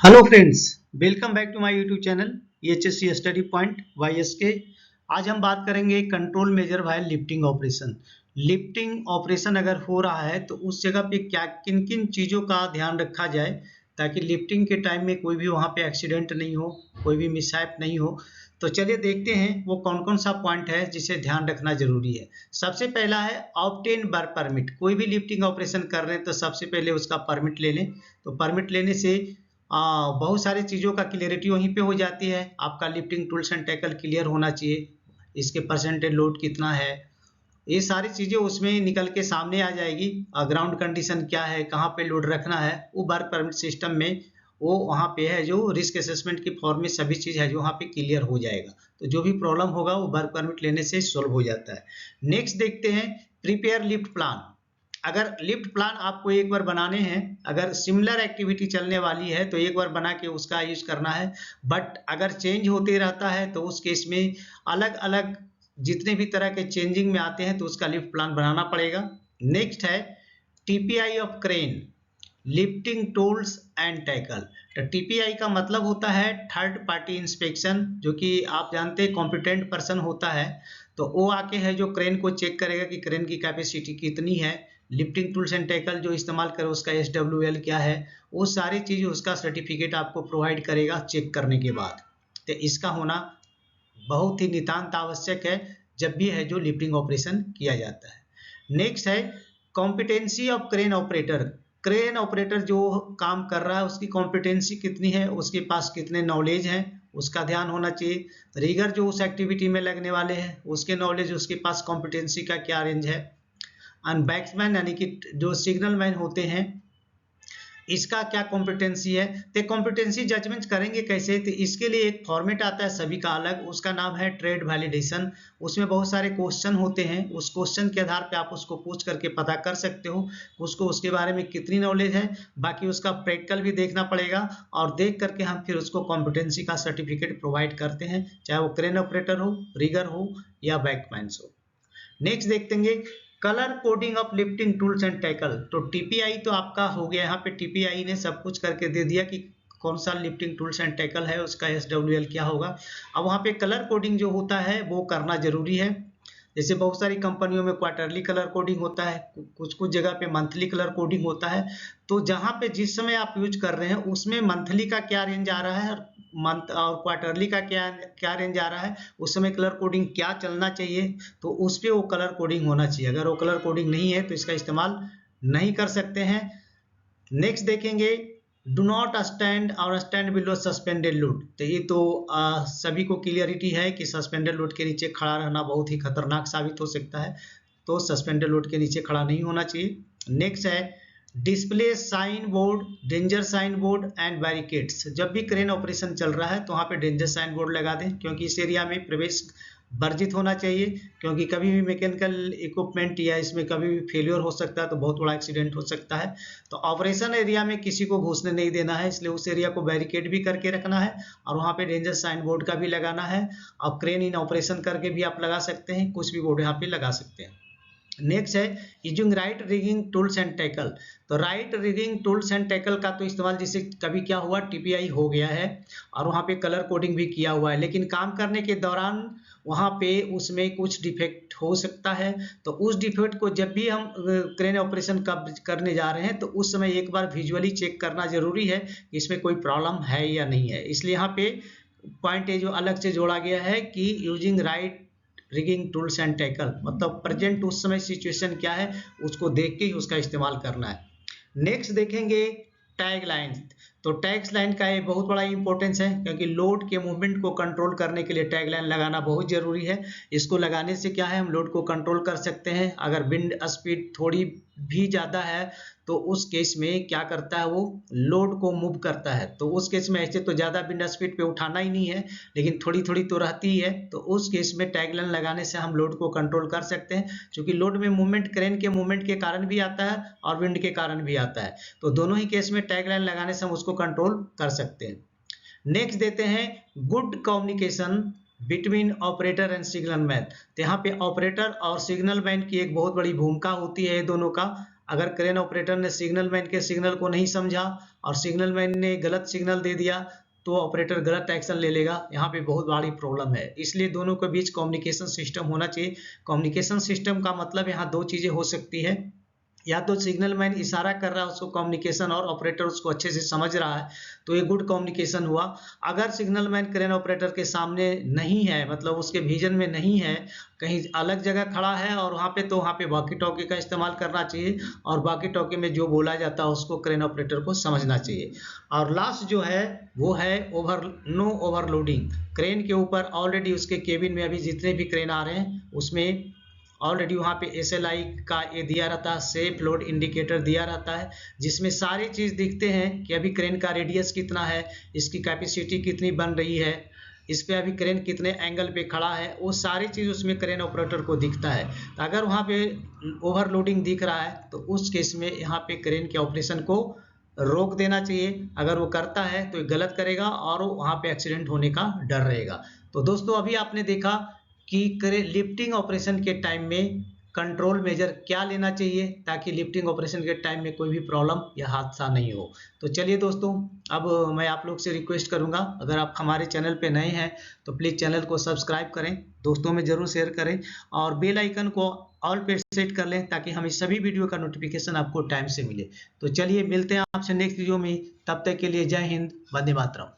Hello friends, welcome back to my YouTube channel EHSC study point YSK। आज हम बात करेंगे control measure while lifting operation. Lifting operation अगर हो रहा है तो उस जगह पे क्या किन किन चीज़ों का ध्यान रखा जाए ताकि लिफ्टिंग के टाइम में कोई भी वहाँ पे एक्सीडेंट नहीं हो, कोई भी मिसहैप नहीं हो। तो चलिए देखते हैं वो कौन कौन सा पॉइंट है जिसे ध्यान रखना जरूरी है। सबसे पहला है ऑब्टेन वर्क परमिट। कोई भी लिफ्टिंग ऑपरेशन कर रहे हैं तो सबसे पहले उसका परमिट ले लें। तो परमिट लेने से बहुत सारी चीज़ों का क्लियरिटी वहीं पे हो जाती है। आपका lifting tools and tackle clear होना चाहिए, इसके परसेंटेज लोड कितना है, ये सारी चीज़ें उसमें निकल के सामने आ जाएगी। ग्राउंड कंडीशन क्या है, कहाँ पे लोड रखना है, वो वर्क परमिट सिस्टम में वो वहाँ पे है जो रिस्क असेसमेंट की फॉर्म में सभी चीज़ है जो वहाँ पे क्लियर हो जाएगा। तो जो भी प्रॉब्लम होगा वो वर्क परमिट लेने से सॉल्व हो जाता है। नेक्स्ट देखते हैं प्रिपेयर लिफ्ट प्लान। अगर लिफ्ट प्लान आपको एक बार बनाने हैं, अगर सिमिलर एक्टिविटी चलने वाली है तो एक बार बना के उसका यूज करना है। बट अगर चेंज होते रहता है तो उस केस में अलग अलग जितने भी तरह के चेंजिंग में आते हैं तो उसका लिफ्ट प्लान बनाना पड़ेगा। नेक्स्ट है TPI of crane, lifting tools and tackle. तो टीपीआई का मतलब होता है थर्ड पार्टी इंस्पेक्शन, जो कि आप जानते हैं कॉम्पिटेंट पर्सन होता है। तो वो आके है जो क्रेन को चेक करेगा कि क्रेन की कैपेसिटी कितनी है, लिफ्टिंग टूल्स एंड टैकल जो इस्तेमाल करे उसका SWL क्या है, वो सारी चीज़ उसका सर्टिफिकेट आपको प्रोवाइड करेगा चेक करने के बाद। तो इसका होना बहुत ही नितांत आवश्यक है जब भी है जो लिफ्टिंग ऑपरेशन किया जाता है। नेक्स्ट है competency of crane operator. Crane operator जो काम कर रहा है उसकी कॉम्पिटेंसी कितनी है, उसके पास कितने नॉलेज हैं, उसका ध्यान होना चाहिए। रीगर जो उस एक्टिविटी में लगने वाले हैं उसके नॉलेज, उसके पास कॉम्पिटेंसी का क्या रेंज है। एंड बैट्समैन यानी कि जो सिग्नल मैन होते हैं इसका क्या कॉम्पिटेंसी है। तो कॉम्पिटेंसी जजमेंट करेंगे कैसे, तो इसके लिए एक फॉर्मेट आता है सभी का अलग, उसका नाम है ट्रेड वैलिडेशन। उसमें बहुत सारे क्वेश्चन होते हैं, उस क्वेश्चन के आधार पे आप उसको पूछ करके पता कर सकते हो उसको उसके बारे में कितनी नॉलेज है। बाकी उसका प्रैक्टिकल भी देखना पड़ेगा और देख करके हम फिर उसको कॉम्पिटेंसी का सर्टिफिकेट प्रोवाइड करते हैं, चाहे वो क्रेन ऑपरेटर हो, रिगर हो या बैकमैन हो। नेक्स्ट देखते हैं colour coding of lifting tools and tackle. तो टीपीआई तो आपका हो गया, यहाँ पे टीपीआई ने सब कुछ करके दे दिया कि कौन सा लिफ्टिंग टूल्स एंड टैकल है, उसका SWL क्या होगा। अब वहाँ पे कलर कोडिंग जो होता है वो करना जरूरी है। जैसे बहुत सारी कंपनियों में क्वार्टरली कलर कोडिंग होता है, कुछ कुछ जगह पे मंथली कलर कोडिंग होता है। तो जहाँ पे जिस समय आप यूज कर रहे हैं उसमें मंथली का क्या रेंज आ रहा है, मंथ और क्वार्टरली का क्या क्या रेंज आ रहा है, उस समय कलर कोडिंग क्या चलना चाहिए, तो उस पर वो कलर कोडिंग होना चाहिए। अगर वो कलर कोडिंग नहीं है तो इसका इस्तेमाल नहीं कर सकते हैं। नेक्स्ट देखेंगे डू नॉट स्टैंड और स्टैंड बिलो सस्पेंडेड लोड। तो ये तो सभी को क्लियरिटी है कि सस्पेंडेड लोड के नीचे खड़ा रहना बहुत ही खतरनाक साबित हो सकता है, तो सस्पेंडेड लोड के नीचे खड़ा नहीं होना चाहिए। नेक्स्ट है display sign board, danger sign board and barricades. जब भी क्रेन ऑपरेशन चल रहा है तो वहाँ पे डेंजर साइन बोर्ड लगा दें, क्योंकि इस एरिया में प्रवेश वर्जित होना चाहिए। क्योंकि कभी भी मैकेनिकल इक्विपमेंट या इसमें कभी भी फेलियर हो सकता है तो बहुत बड़ा एक्सीडेंट हो सकता है। तो ऑपरेशन एरिया में किसी को घुसने नहीं देना है, इसलिए उस एरिया को बैरिकेड भी करके रखना है और वहाँ पे डेंजर साइन बोर्ड का भी लगाना है। और क्रेन इन ऑपरेशन करके भी आप लगा सकते हैं, कुछ भी बोर्ड यहाँ पे लगा सकते हैं। नेक्स्ट है using right rigging tools and tackle. तो right rigging tools and tackle का तो इस्तेमाल, जैसे कभी क्या हुआ टीपीआई हो गया है और वहाँ पे कलर कोडिंग भी किया हुआ है, लेकिन काम करने के दौरान वहाँ पे उसमें कुछ डिफेक्ट हो सकता है। तो उस डिफेक्ट को जब भी हम क्रेन ऑपरेशन करने जा रहे हैं तो उस समय एक बार विजुअली चेक करना जरूरी है कि इसमें कोई प्रॉब्लम है या नहीं है। इसलिए यहाँ पे पॉइंट है जो अलग से जोड़ा गया है कि using right rigging tools and tackle, मतलब प्रेजेंट उस समय सिचुएशन क्या है उसको देख के ही उसका इस्तेमाल करना है। नेक्स्ट देखेंगे टैग लाइन। तो टैग लाइन का ये बहुत बड़ा इंपॉर्टेंस है, क्योंकि लोड के मूवमेंट को कंट्रोल करने के लिए टैग लाइन लगाना बहुत जरूरी है। इसको लगाने से क्या है, हम लोड को कंट्रोल कर सकते हैं। अगर विंड स्पीड थोड़ी भी ज़्यादा है तो उस केस में क्या करता है, वो लोड को मूव करता है। तो उस केस में ऐसे तो ज़्यादा विंड स्पीड पे उठाना ही नहीं है, लेकिन थोड़ी थोड़ी तो रहती है। तो उस केस में टैग लाइन लगाने से हम लोड को कंट्रोल कर सकते हैं, क्योंकि लोड में मूवमेंट क्रेन के मूवमेंट के कारण भी आता है और विंड के कारण भी आता है। तो दोनों ही केस में टैग लाइन लगाने से हम उसको कंट्रोल कर सकते हैं। नेक्स्ट देते हैं good communication between operator and signal man. तो यहाँ पे ऑपरेटर और सिग्नल मैन की एक बहुत बड़ी भूमिका होती है दोनों का। अगर क्रेन ऑपरेटर ने सिग्नल मैन के सिग्नल को नहीं समझा और सिग्नल मैन ने गलत सिग्नल दे दिया तो ऑपरेटर गलत एक्शन ले लेगा। यहाँ पे बहुत बड़ी प्रॉब्लम है, इसलिए दोनों के बीच कम्युनिकेशन सिस्टम होना चाहिए। कम्युनिकेशन सिस्टम का मतलब यहाँ दो चीजें हो सकती है, या तो सिग्नल मैन इशारा कर रहा है उसको कम्युनिकेशन और ऑपरेटर उसको अच्छे से समझ रहा है तो ये गुड कम्युनिकेशन हुआ। अगर सिग्नल मैन क्रेन ऑपरेटर के सामने नहीं है, मतलब उसके विजन में नहीं है, कहीं अलग जगह खड़ा है और वहाँ पे वॉकी टॉकी का इस्तेमाल करना चाहिए और वॉकी टॉकी में जो बोला जाता है उसको क्रेन ऑपरेटर को समझना चाहिए। और लास्ट जो है वो है नो ओवरलोडिंग। क्रेन के ऊपर ऑलरेडी उसके केबिन में अभी जितने भी क्रेन आ रहे हैं उसमें ऑलरेडी वहाँ पे SLI का ये दिया रहता है, सेफ लोड इंडिकेटर दिया रहता है, जिसमें सारी चीज़ दिखते हैं कि अभी क्रेन का रेडियस कितना है, इसकी कैपेसिटी कितनी बन रही है, इस पे अभी क्रेन कितने एंगल पे खड़ा है, वो सारी चीज़ उसमें क्रेन ऑपरेटर को दिखता है। तो अगर वहाँ पे ओवरलोडिंग दिख रहा है तो उस केस में यहाँ पे क्रेन के ऑपरेशन को रोक देना चाहिए। अगर वो करता है तो गलत करेगा और वहाँ पे एक्सीडेंट होने का डर रहेगा। तो दोस्तों अभी आपने देखा कि लिफ्टिंग ऑपरेशन के टाइम में कंट्रोल मेजर क्या लेना चाहिए ताकि लिफ्टिंग ऑपरेशन के टाइम में कोई भी प्रॉब्लम या हादसा नहीं हो। तो चलिए दोस्तों, अब मैं आप लोग से रिक्वेस्ट करूंगा, अगर आप हमारे चैनल पे नए हैं तो प्लीज़ चैनल को सब्सक्राइब करें, दोस्तों में ज़रूर शेयर करें और बेल आइकन को ऑल पे सेट कर लें ताकि हमें सभी वीडियो का नोटिफिकेशन आपको टाइम से मिले। तो चलिए मिलते हैं आपसे नेक्स्ट वीडियो में, तब तक के लिए जय हिंद, वंदे मातरम।